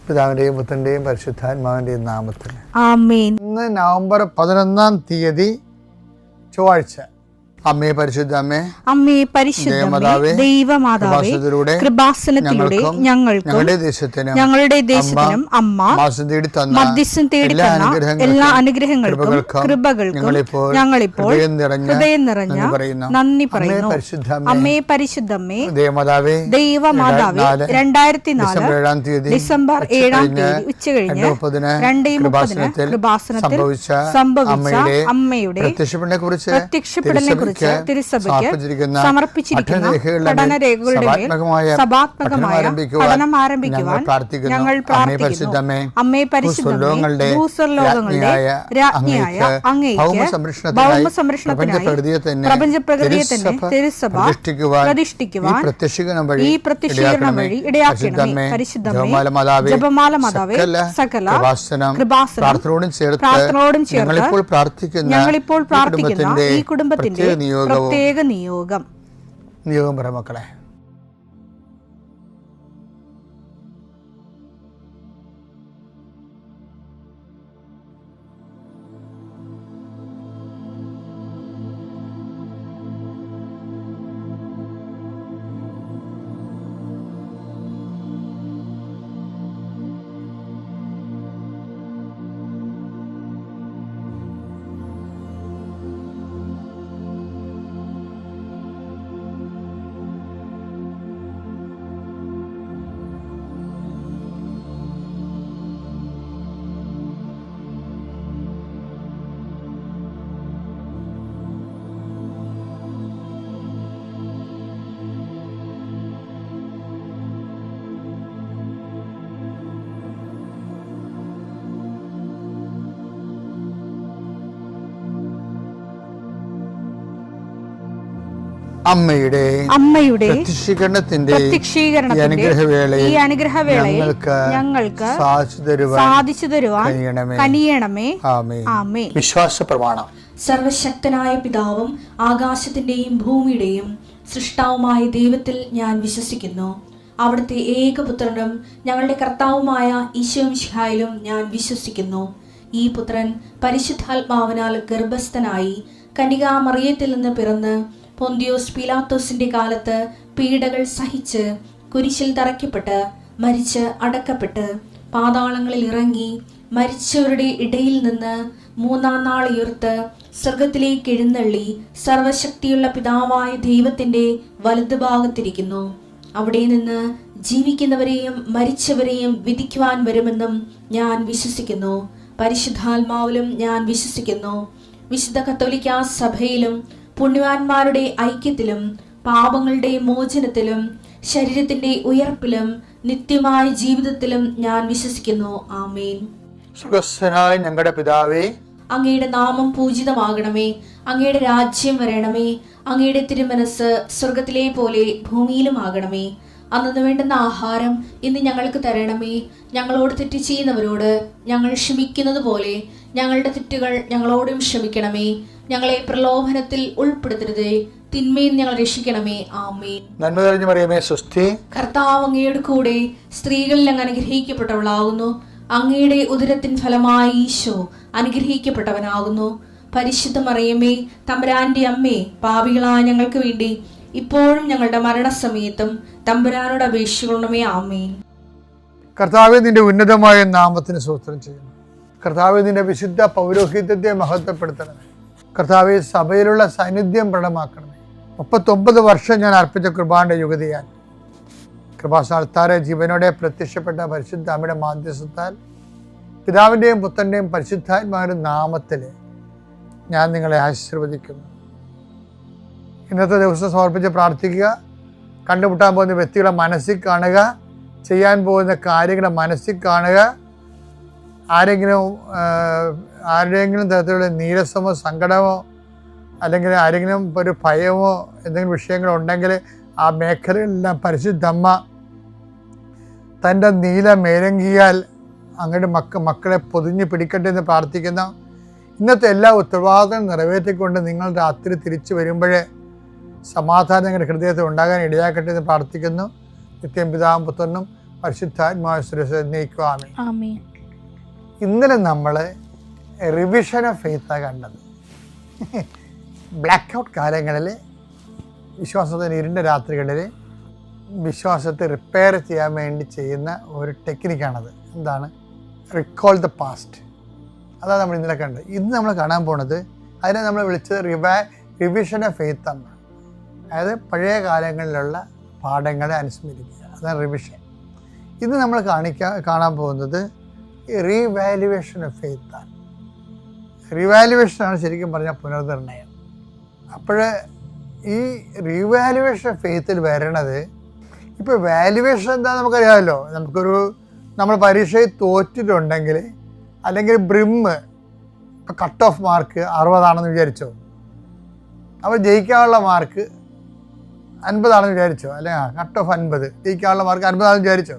പിതാവിന്റെയും പുത്രന്റെയും പരിശുദ്ധാത്മാവിന്റെയും നാമത്തിൽ ആമേൻ. ഇന്ന് നവംബർ 11 ചൊവ്വാഴ്ച. അമ്മേ പരിശുദ്ധ അമ്മേ, അമ്മേ പരിശുദ്ധമേ, ദൈവമാതാവേ, കൃപാസനത്തിലൂടെ ഞങ്ങൾക്കും ഞങ്ങളുടെ ദേശത്തിനും അമ്മ മധ്യസ്ഥം തേടി തന്ന എല്ലാ അനുഗ്രഹങ്ങൾക്കും കൃപകൾക്കും ഞങ്ങളിപ്പോൾ ഹൃദയം നിറഞ്ഞ നന്ദി പറയുന്നു. അമ്മേ പരിശുദ്ധമേ, ദൈവമാതാവേ, 2004 ഡിസംബർ 7 ഉച്ചകഴിഞ്ഞ് 2:30 കൃപാസനത്തിൽ സംഭവിച്ച അമ്മയുടെ പ്രത്യക്ഷപ്പെടലിനെ കുറിച്ച് തിരുസഭയ്ക്ക് സമർപ്പിച്ചിരിക്കുന്ന പഠനരേഖകളുടെ മേൽ സഭാത്മകമായ പഠനം ആരംഭിക്കുവാൻ ഞങ്ങൾ പ്രാർത്ഥിക്കുന്നു. അമ്മേ പരിശുദ്ധമേ, ഭൂസ്വർലോകങ്ങളുടെ രാജ്ഞിയായ അങ്ങേയ്ക്ക് ഭൗമസംരക്ഷണത്തിനായി പ്രപഞ്ചപ്രകൃതിയെ തന്നെ തിരുസഭ പ്രതിഷ്ഠിക്കുവാൻ ഈ പ്രത്യക്ഷീകരണം വഴി ഇടയാക്കണമേ. പരിശുദ്ധമേ, ജപമാല മാതാവേ, സകല കൃപാസനം പ്രാർത്ഥനയോടും ചേർത്ത് ഞങ്ങളിപ്പോൾ പ്രാർത്ഥിക്കുന്ന ഈ കുടുംബത്തിന്റെ പ്രത്യേക നിയോഗം പറ മക്കളെ. അമ്മയുടെ പ്രത്യക്ഷീകരണത്തിന്റെ ഈ അനുഗ്രഹവേളയിൽ ഞങ്ങൾക്ക് സാധിച്ചു തരുവാൻ കനിയണമേ. ആമേൻ. വിശ്വാസ പ്രമാണം. സർവശക്തനായ പിതാവും ആകാശത്തിന്റെയും ഭൂമിയുടെയും സൃഷ്ടാവുമായ ദൈവത്തിൽ ഞാൻ വിശ്വസിക്കുന്നു. അവിടുത്തെ ഏകപുത്രനും ഞങ്ങളുടെ കർത്താവുമായ ഈശോമിശിഹായിലും ഞാൻ വിശ്വസിക്കുന്നു. ഈ പുത്രൻ പരിശുദ്ധാത്മാവിനാൽ ഗർഭസ്ഥനായി കന്യകാമറിയത്തിൽ നിന്ന് പിറന്ന് പൊന്തിയോസ് പീലാത്തോസിന്റെ കാലത്ത് പീഡകൾ സഹിച്ച് കുരിശിൽ തറയ്ക്കപ്പെട്ട് മരിച്ച് അടക്കപ്പെട്ട് പാതാളങ്ങളിൽ ഇറങ്ങി മരിച്ചവരുടെ ഇടയിൽ നിന്ന് 3-ാം നാൾ ഉയർത്ത് സ്വർഗത്തിലേക്ക് എഴുന്നള്ളി സർവശക്തിയുള്ള പിതാവായ ദൈവത്തിന്റെ വലതുഭാഗത്തിരിക്കുന്നു. അവിടെ നിന്ന് ജീവിക്കുന്നവരെയും മരിച്ചവരെയും വിധിക്കുവാൻ വരുമെന്നും ഞാൻ വിശ്വസിക്കുന്നു. പരിശുദ്ധാത്മാവിലും ഞാൻ വിശ്വസിക്കുന്നു. വിശുദ്ധ കത്തോലിക്കാ സഭയിലും പുണ്യവാന്മാരുടെ ഐക്യത്തിലും പാപങ്ങളുടെ മോചനത്തിലും ശരീരത്തിന്റെ ഉയർപ്പിലും നിത്യമായ ജീവിതത്തിലും ഞാൻ വിശ്വസിക്കുന്നു. ആമേൻ. സുഖസ്ഥനായ ഞങ്ങളുടെ പിതാവേ, അങ്ങയുടെ നാമം പൂജിതമാകണമേ. അങ്ങയുടെ രാജ്യം വരണമേ. അങ്ങയുടെ തിരുമനസ് സ്വർഗത്തിലെ പോലെ ഭൂമിയിലും ആകണമേ. അന്നു വേണ്ടുന്ന ആഹാരം ഇന്ന് ഞങ്ങൾക്ക് തരണമേ. ഞങ്ങളോട് തെറ്റ് ചെയ്യുന്നവരോട് ഞങ്ങൾ ക്ഷമിക്കുന്നത് പോലെ ഞങ്ങളുടെ തെറ്റുകൾ ഞങ്ങളോടും ക്ഷമിക്കണമേ. ഞങ്ങളെ പ്രലോഭനത്തിൽ ഉൾപ്പെടുത്തരുതേ, തിന്മയിൽ ഞങ്ങൾ രക്ഷിക്കണമേ. ആമേൻ. നന്മ നിറഞ്ഞ മറിയമേ, സ്വസ്തി. കർത്താവ് അങ്ങയുടെ കൂടെ സ്ത്രീകളിൽ അങ്ങ് അനുഗ്രഹിക്കപ്പെട്ടവളാകുന്നു. അങ്ങയുടെ ഉദരത്തിൻ ഫലമായി ഈശോ അനുഗ്രഹിക്കപ്പെട്ടവനാകുന്നു. പരിശുദ്ധ മറിയമേ, തമ്പുരാന്റെ അമ്മേ, പാപികളായ ഞങ്ങൾക്ക് വേണ്ടി ഇപ്പോഴും ഞങ്ങളുടെ മരണസമയത്തും തമ്പുരാനോട് അപേക്ഷിക്കണമേ. ആമേൻ. കർത്താവേ, നിന്റെ ഉന്നതമായ നാമത്തിന് സ്തോത്രം ചെയ്യുന്നു. കർത്താവേ, നിന്റെ വിശുദ്ധ പൗരോഹിത്യത്തെ മഹത്വപ്പെടുത്തണമേ. കർത്താവെ, സഭയിലുള്ള സാന്നിധ്യം പ്രകടമാക്കണമേ. 39 വർഷം ഞാൻ അർപ്പിച്ച കൃപാന്റെ യുഗതിയാൽ കൃപാസ്ഥാനത്താറെ ജീവനോടെ പ്രത്യക്ഷപ്പെട്ട പരിശുദ്ധ അമ്മയുടെ മാധ്യസ്ഥത്താൽ പിതാവിൻ്റെയും പുത്രൻ്റെയും പരിശുദ്ധാത്മാവിൻ്റെ നാമത്തിൽ ഞാൻ നിങ്ങളെ ആശീർവദിക്കുന്നു. ഇന്നത്തെ ദിവസം സമർപ്പിച്ച് പ്രാർത്ഥിക്കുക. കണ്ടുമുട്ടാൻ പോകുന്ന വ്യക്തികളെ മനസ്സിൽ കാണുക. ചെയ്യാൻ പോകുന്ന കാര്യങ്ങളെ മനസ്സിൽ കാണുക. ആരുടെയെങ്കിലും തരത്തിലുള്ള നീരസമോ സങ്കടമോ അല്ലെങ്കിൽ ആരെങ്കിലും ഒരു ഭയമോ എന്തെങ്കിലും വിഷയങ്ങളുണ്ടെങ്കിൽ ആ മേഖലകളിലെല്ലാം പരിശുദ്ധമ്മ തൻ്റെ നീല മേലങ്കിയാൽ അങ്ങയുടെ മക്കളെ പൊതിഞ്ഞ് പിടിക്കട്ടെ എന്ന് പ്രാർത്ഥിക്കുന്ന ഇന്നത്തെ എല്ലാ ഉത്തരവാദിത്തങ്ങളും നിറവേറ്റിക്കൊണ്ട് നിങ്ങൾ രാത്രി തിരിച്ചു വരുമ്പോഴേ സമാധാനം നിങ്ങളുടെ ഹൃദയത്തിൽ ഉണ്ടാകാൻ ഇടയാക്കട്ടെ എന്ന് പ്രാർത്ഥിക്കുന്നു. നിത്യം പിതാവും പുത്രനും പരിശുദ്ധാത്മാവിശ്വസിക്കുവാമേ. ഇന്നലെ നമ്മൾ റിവിഷൻ ഓഫ് ഫെയ്ത്താണ് കണ്ടത്. ബ്ലാക്ക് ഔട്ട് കാലങ്ങളിൽ, വിശ്വാസത്തിന് ഇരുണ്ട രാത്രികളിൽ വിശ്വാസത്തെ റിപ്പയർ ചെയ്യാൻ വേണ്ടി ചെയ്യുന്ന ഒരു ടെക്നിക്കാണത്. എന്താണ്? Recall the past. അതാണ് നമ്മൾ ഇന്നലെ കണ്ടത്. ഇന്ന് നമ്മൾ കാണാൻ പോണത്, അതിനെ നമ്മൾ വിളിച്ചത് റിവിഷൻ ഓഫ് ഫെയ്ത്ത് എന്നാണ്. അതായത് പഴയ കാലങ്ങളിലുള്ള പാഠങ്ങളെ അനുസ്മരിക്കുക, അതാണ് റിവിഷൻ. ഇന്ന് നമ്മൾ കാണാൻ പോകുന്നത് റീവാലുവേഷൻ ഓഫ് ഫെയ്ത്താണ്. റിവാലുവേഷനാണ് ശരിക്കും പറഞ്ഞാൽ പുനർനിർണയം. അപ്പോൾ ഈ റീവാലുവേഷൻ ഓഫ് ഫെയ്ത്തിൽ വരണത്, ഇപ്പോൾ വാലുവേഷൻ എന്താണെന്ന് നമുക്കറിയാമല്ലോ. നമ്മൾ പരീക്ഷയിൽ തോറ്റിട്ടുണ്ടെങ്കിൽ, അല്ലെങ്കിൽ ബ്രിമ്മ് ഇപ്പോൾ കട്ട് ഓഫ് മാർക്ക് 60 വിചാരിച്ചോ, അപ്പോൾ ജയിക്കാനുള്ള മാർക്ക് 50 വിചാരിച്ചോ, അല്ലെങ്കിൽ കട്ട് ഓഫ് 50, ജയിക്കാനുള്ള മാർക്ക് 50 വിചാരിച്ചോ.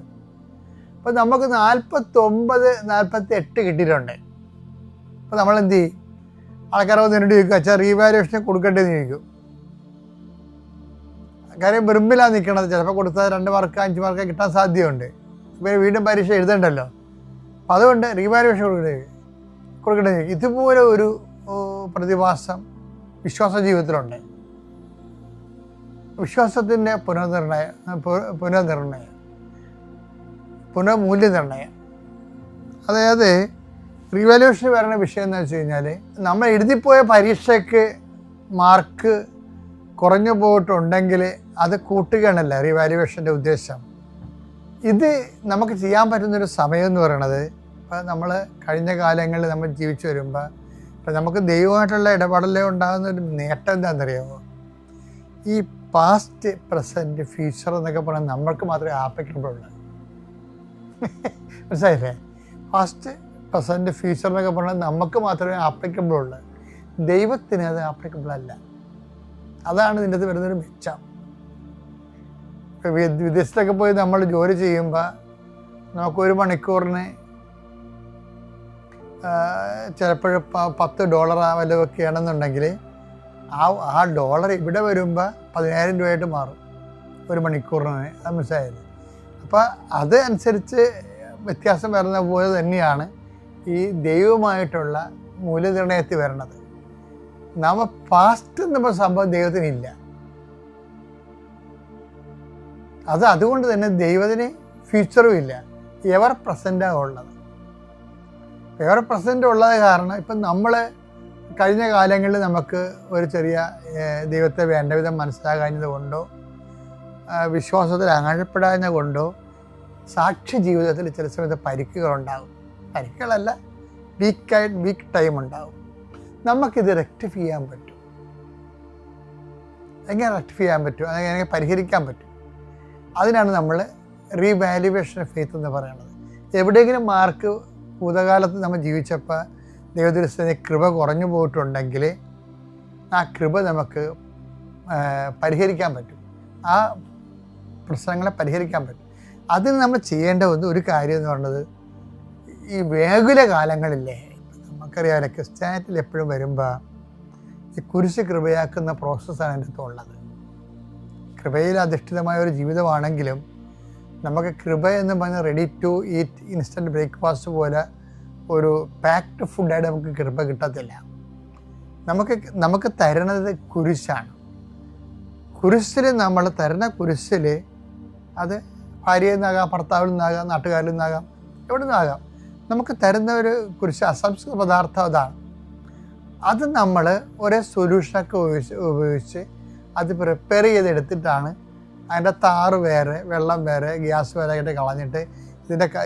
അപ്പോൾ നമുക്ക് 49, 48 കിട്ടിയിട്ടുണ്ട്. അപ്പോൾ നമ്മളെന്ത് ചെയ്യും? ആൾക്കാരെ നേരിട്ട് ചോദിക്കും, അച്ഛാ റീവാലുവേഷൻ കൊടുക്കേണ്ടതെന്ന് ചോദിക്കും. കാര്യം ബ്രിമ്മിലാണ് നിൽക്കണത്. ചിലപ്പോൾ കൊടുത്താൽ 2 മാർക്ക് 5 മാർക്ക് കിട്ടാൻ സാധ്യതയുണ്ട്. ഇപ്പോൾ വീണ്ടും പരീക്ഷ എഴുതണ്ടല്ലോ. അപ്പം അതുകൊണ്ട് റീവാലുവേഷൻ കൊടുക്കേണ്ടത്. ഇതുപോലെ ഒരു പ്രതിഭാസം വിശ്വാസ ജീവിതത്തിലുണ്ട്. വിശ്വാസത്തിൻ്റെ പുനർമൂല്യനിർണയം. അതായത് റീവാലുവേഷൻ വരുന്ന വിഷയം എന്ന് വെച്ച് കഴിഞ്ഞാൽ, നമ്മൾ എഴുതിപ്പോയ പരീക്ഷയ്ക്ക് മാർക്ക് കുറഞ്ഞു പോയിട്ടുണ്ടെങ്കിൽ അത് കൂട്ടുകയാണല്ല റീവാലുവേഷൻ്റെ ഉദ്ദേശം. ഇത് നമുക്ക് ചെയ്യാൻ പറ്റുന്നൊരു സമയം എന്ന് പറയുന്നത്, ഇപ്പം നമ്മൾ കഴിഞ്ഞ കാലങ്ങളിൽ നമ്മൾ ജീവിച്ചു വരുമ്പോൾ, ഇപ്പം നമുക്ക് ദൈവമായിട്ടുള്ള ഇടപെടലേ ഉണ്ടാകുന്നൊരു നേട്ടം എന്താണെന്നറിയാമോ? ഈ പാസ്റ്റ്, പ്രസൻറ്റ്, ഫ്യൂച്ചർ എന്നൊക്കെ പറഞ്ഞാൽ നമ്മൾക്ക് മാത്രമേ ആപ്ലിക്കബിൾ ഉള്ളൂ. മനസ്സിലായില്ലേ? പാസ്റ്റ്, പ്രസൻറ്റ്, ഫ്യൂച്ചർ എന്നൊക്കെ പറഞ്ഞാൽ നമുക്ക് മാത്രമേ ആപ്ലിക്കബിൾ ഉള്ളൂ. ദൈവത്തിന് അത് ആപ്ലിക്കബിൾ അല്ല. അതാണ് ഇതിൻ്റെ അകത്ത് വരുന്നൊരു മെച്ചം. വിദേശത്തൊക്കെ പോയി നമ്മൾ ജോലി ചെയ്യുമ്പോൾ നമുക്കൊരു മണിക്കൂറിന് ചിലപ്പോഴും $10 വല്ലതൊക്കെ ആണെന്നുണ്ടെങ്കിൽ ആ ഡോളർ ഇവിടെ വരുമ്പോൾ 10,000 രൂപയായിട്ട് മാറും ഒരു മണിക്കൂറിന്. അത് മനസ്സിലായത്? അപ്പോൾ അത് അനുസരിച്ച് വ്യത്യാസം വരുന്ന പോലെ തന്നെയാണ് ഈ ദൈവമായിട്ടുള്ള മൂല്യനിർണയത്തിൽ വരണത്. പാസ്റ്റ് എന്ന സംഭവം ദൈവത്തിനില്ല. അതുകൊണ്ട് തന്നെ ദൈവത്തിന് ഫ്യൂച്ചറും ഇല്ല. എവർ പ്രസൻറ്റാണ് ഉള്ളത്. എവർ പ്രസൻറ്റ് ഉള്ളത് കാരണം ഇപ്പം നമ്മൾ കഴിഞ്ഞ കാലങ്ങളിൽ നമുക്ക് ഒരു ചെറിയ ദൈവത്തെ വേണ്ട വിധം മനസ്സിലാകാഞ്ഞത് കൊണ്ടോ, വിശ്വാസത്തിൽ അകഴപ്പെടാഞ്ഞ കൊണ്ടോ, സാക്ഷി ജീവിതത്തിൽ ചില സമയത്ത് പരിക്കുകളുണ്ടാകും. പരിക്കുകളല്ല, വീക്ക് ടൈം ഉണ്ടാകും. നമുക്കിത് റെക്ടിഫൈ ചെയ്യാൻ പറ്റും. എങ്ങനെ റെക്ടിഫൈ ചെയ്യാൻ പറ്റും? അതെങ്ങനെ പരിഹരിക്കാൻ പറ്റും? അതിനാണ് നമ്മൾ റീവാലുവേഷൻ ഓഫ് ഫെയ്ത്ത് എന്ന് പറയുന്നത്. എവിടെയെങ്കിലും മാർക്ക് ഭൂതകാലത്ത് നമ്മൾ ജീവിച്ചപ്പോൾ ദൈവദൃശ്യത്തിന് കൃപ കുറഞ്ഞു പോയിട്ടുണ്ടെങ്കിൽ ആ കൃപ നമുക്ക് പരിഹരിക്കാൻ പറ്റും. ആ പ്രശ്നങ്ങളെ പരിഹരിക്കാൻ പറ്റും. അതിന് നമ്മൾ ചെയ്യേണ്ട ഒരു കാര്യം എന്ന് പറയുന്നത്, ഈ വേഗുല കാലങ്ങളില്ലേ, നമുക്കറിയാമല്ലോ ക്രിസ്ത്യാനിറ്റിയിൽ എപ്പോഴും വരുമ്പോൾ ഈ കുരിശ് കൃപയാക്കുന്ന പ്രോസസ്സാണ് എൻ്റെ അടുത്തുള്ളത്. കൃപയിൽ അധിഷ്ഠിതമായ ഒരു ജീവിതമാണെങ്കിലും നമുക്ക് കൃപ എന്ന് പറഞ്ഞാൽ ready to eat instant breakfast പോലെ ഒരു പാക്ഡ് ഫുഡായിട്ട് നമുക്ക് കൃപ കിട്ടത്തില്ല. നമുക്ക് തരുന്നത് കുരിശാണ്. കുരിശിൽ നമ്മൾ തരുന്ന കുരിശിൽ അത് ഭാര്യയിൽ നിന്നാകാം, ഭർത്താവിൽ നിന്നാകാം, നാട്ടുകാരിൽ നിന്നാകാം, എവിടെ നിന്നാകാം. നമുക്ക് തരുന്ന ഒരു കുരിശ് അസംസ്കൃത പദാർത്ഥം അതാണ്. അത് നമ്മൾ ഒരേ സൊല്യൂഷനൊക്കെ ഉപയോഗിച്ച് അത് പ്രിപ്പയർ ചെയ്തെടുത്തിട്ടാണ് അതിൻ്റെ താറ് വേറെ, വെള്ളം വേറെ, ഗ്യാസ് വേറെ ആയിട്ട് കളഞ്ഞിട്ട്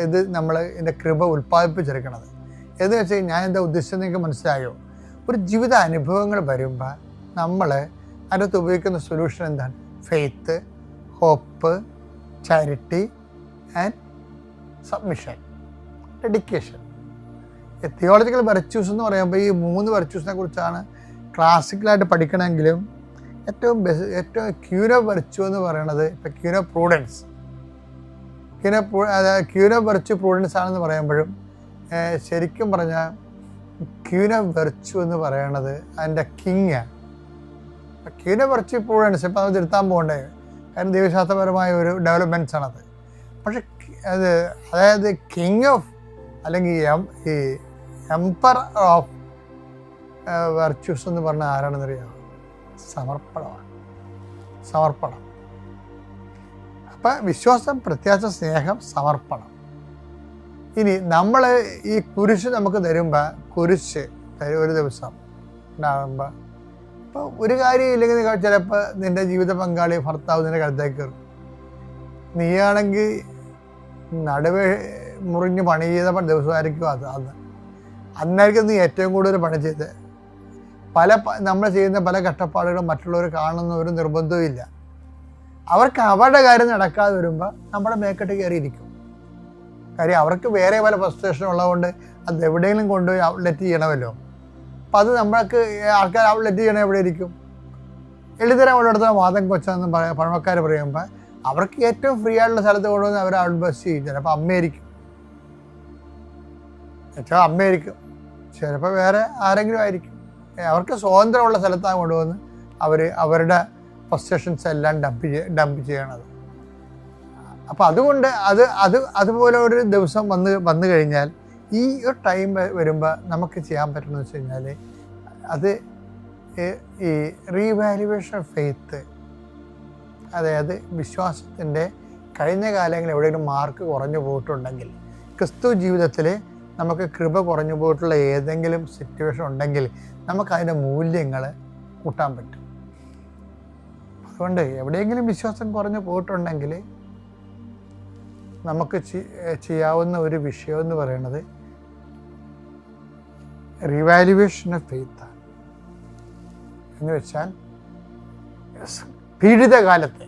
ഇത് നമ്മൾ ഇതിൻ്റെ കൃപ ഉൽപ്പാദിപ്പിച്ചെടുക്കണത്. എന്ന് വെച്ചാൽ ഞാൻ എന്താ ഉദ്ദേശിച്ചത് നിങ്ങൾക്ക് മനസ്സിലായോ? ഒരു ജീവിത അനുഭവങ്ങൾ വരുമ്പോൾ നമ്മൾ അതിനകത്ത് ഉപയോഗിക്കുന്ന സൊല്യൂഷൻ എന്താണ്? Faith, hope, charity and submission, dedication. Theological virtues എന്ന് പറയുമ്പോൾ ഈ 3 വെർച്യൂസിനെ കുറിച്ചാണ് ക്ലാസിക്കലായിട്ട് പഠിക്കണമെങ്കിലും ഏറ്റവും ക്യൂൻ ഓഫ് വെർച്യൂ എന്ന് പറയുന്നത്, ഇപ്പം queen of prudence, queen of virtue prudence ആണെന്ന് പറയുമ്പോഴും ശരിക്കും പറഞ്ഞാൽ ക്യൂൻ ഓഫ് വെർച്യൂ എന്ന് പറയണത് അതിൻ്റെ കിങ്ങാണ്. ക്യൂൻ ഓഫ് വെർച്യൂ പ്രൂഡൻസ് ഇപ്പം അത് തിരുത്താൻ പോകണ്ടേ, കാരണം ദൈവശാസ്ത്രപരമായ ഒരു ഡെവലപ്മെൻറ്റ്സ് ആണത്. പക്ഷേ അതായത് കിങ് ഓഫ് അല്ലെങ്കിൽ ഈ എംപറർ ഓഫ് വെർച്യൂസ് എന്ന് പറഞ്ഞാൽ ആരാണെന്നറിയാമോ? സമർപ്പണമാണ്. സമർപ്പണം. അപ്പം വിശ്വാസം, പ്രത്യാശ, സ്നേഹം, സമർപ്പണം. ഇനി നമ്മൾ ഈ കുരിശ് നമുക്ക് തരുമ്പോൾ, കുരിശ് ഒരു ദിവസം ഉണ്ടാകുമ്പോൾ, ഇപ്പോൾ ഒരു കാര്യം ഇല്ലെങ്കിൽ ചിലപ്പോൾ നിൻ്റെ ജീവിത പങ്കാളി ഭർത്താവ് നിൻ്റെ കഴുത്തേക്ക് കയറും. നീയാണെങ്കിൽ നടുവേ മുറിഞ്ഞ് പണി ചെയ്ത ദിവസമായിരിക്കും അന്നായിരിക്കും നീ ഏറ്റവും കൂടുതൽ പണി ചെയ്ത്. നമ്മൾ ചെയ്യുന്ന പല കഷ്ടപ്പാടുകളും മറ്റുള്ളവർ കാണുന്ന ഒരു നിർബന്ധവും ഇല്ല. അവർക്ക് അവരുടെ കാര്യം നടക്കാതെ വരുമ്പോൾ നമ്മുടെ മേക്കെട്ട് കയറിയിരിക്കും. കാര്യം അവർക്ക് വേറെ പല ഫ്രസ്ട്രേഷൻ ഉള്ളതുകൊണ്ട് അത് എവിടെയെങ്കിലും കൊണ്ടുപോയി ഔട്ട്ലെറ്റ് ചെയ്യണമല്ലോ. അപ്പം അത് നമ്മൾക്ക് ആൾക്കാർ ഔട്ട്ലെറ്റ് ചെയ്യണം എവിടെ ഇരിക്കും? എളിതരം ഉള്ളിടത്ത് വാദം കൊച്ചെന്ന് പഴമക്കാർ പറയുമ്പോൾ അവർക്ക് ഏറ്റവും ഫ്രീ ആയിട്ടുള്ള സ്ഥലത്ത് കൊണ്ടുവന്ന് അവർ ഔട്ട് ബസ് ചെയ്യും. ചിലപ്പോൾ അമ്മയായിരിക്കും, അമ്മയായിരിക്കും, ചിലപ്പോൾ വേറെ ആരെങ്കിലും ആയിരിക്കും. അവർക്ക് സ്വാതന്ത്ര്യമുള്ള സ്ഥലത്താണ് കൊണ്ടുവന്ന് അവരുടെ ഫ്രസ്ട്രേഷൻസ് എല്ലാം ഡംപ് ചെയ്യണത്. അപ്പം അതുകൊണ്ട് അതുപോലെ ഒരു ദിവസം വന്നു കഴിഞ്ഞാൽ ഈ ഒരു ടൈം വരുമ്പോൾ നമുക്ക് ചെയ്യാൻ പറ്റുന്നത് വെച്ച് കഴിഞ്ഞാൽ അത് ഈ റീവാലുവേഷൻ ഓഫ് ഫെയ്ത്ത്, അതായത് വിശ്വാസത്തിൻ്റെ കഴിഞ്ഞ കാലങ്ങളിൽ എവിടെയെങ്കിലും മാർക്ക് കുറഞ്ഞു പോയിട്ടുണ്ടെങ്കിൽ, ക്രിസ്തു ജീവിതത്തിൽ നമുക്ക് കൃപ കുറഞ്ഞു പോയിട്ടുള്ള ഏതെങ്കിലും സിറ്റുവേഷൻ ഉണ്ടെങ്കിൽ നമുക്കതിൻ്റെ മൂല്യങ്ങൾ കൂട്ടാൻ പറ്റും. അതുകൊണ്ട് എവിടെയെങ്കിലും വിശ്വാസം കുറഞ്ഞു പോയിട്ടുണ്ടെങ്കിൽ നമുക്ക് ചെയ്യാവുന്ന ഒരു വിഷയം എന്ന് പറയുന്നത് റിവാലുവേഷൻ ഓഫ് ഫെയ്ത്ത് എന്ന് വെച്ചാൽ പീഡിതകാലത്തെ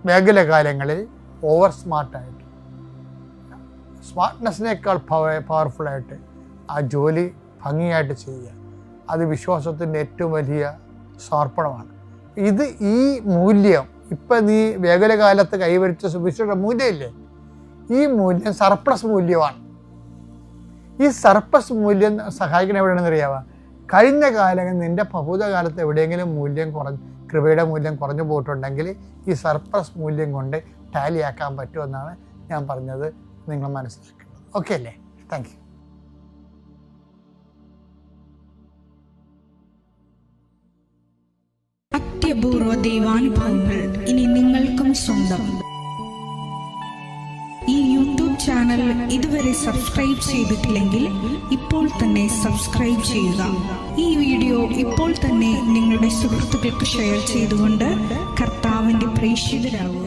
മേഖലകാലങ്ങളിൽ ഓവർ സ്മാർട്ടായിട്ട്, സ്മാർട്ട്നെസ്സിനേക്കാൾ പവർഫുള്ളായിട്ട് ആ ജോലി ഭംഗിയായിട്ട് ചെയ്യുക, അത് വിശ്വാസത്തിൻ്റെ ഏറ്റവും വലിയ സമർപ്പണമാണ്. ഈ മൂല്യം ഇപ്പം നീ മേഖലകാലത്ത് കൈവരിച്ച സുവിശേഷ മൂല്യമില്ലേ, ഈ മൂല്യം സർപ്ലസ് മൂല്യമാണ്. ഈ സർപ്ലസ് മൂല്യം സഹായിക്കണം എവിടെയാണെന്ന് അറിയാവുക? കഴിഞ്ഞ കാലങ്ങളിൽ നിൻ്റെ ഭൂതകാലത്ത് എവിടെയെങ്കിലും കൃപയുടെ മൂല്യം കുറഞ്ഞു പോയിട്ടുണ്ടെങ്കിൽ ഈ സർപ്ലസ് മൂല്യം കൊണ്ട് ടാലിയാക്കാൻ പറ്റുമെന്നാണ് ഞാൻ പറഞ്ഞത്. നിങ്ങൾ മനസ്സിലാക്കേണ്ടത്. ഓക്കെ അല്ലേ? Thank you. അത്യപൂർവ ദൈവാനുഭവങ്ങൾ ഇനി നിങ്ങൾക്കും സ്വന്തം. ഈ യൂട്യൂബ് ചാനൽ ഇതുവരെ സബ്സ്ക്രൈബ് ചെയ്തിട്ടില്ലെങ്കിൽ ഇപ്പോൾ തന്നെ സബ്സ്ക്രൈബ് ചെയ്യുക. ഈ വീഡിയോ ഇപ്പോൾ തന്നെ നിങ്ങളുടെ സുഹൃത്തുക്കൾക്ക് ഷെയർ ചെയ്തുകൊണ്ട് കർത്താവിൻ്റെ പ്രേക്ഷിതരാകുക.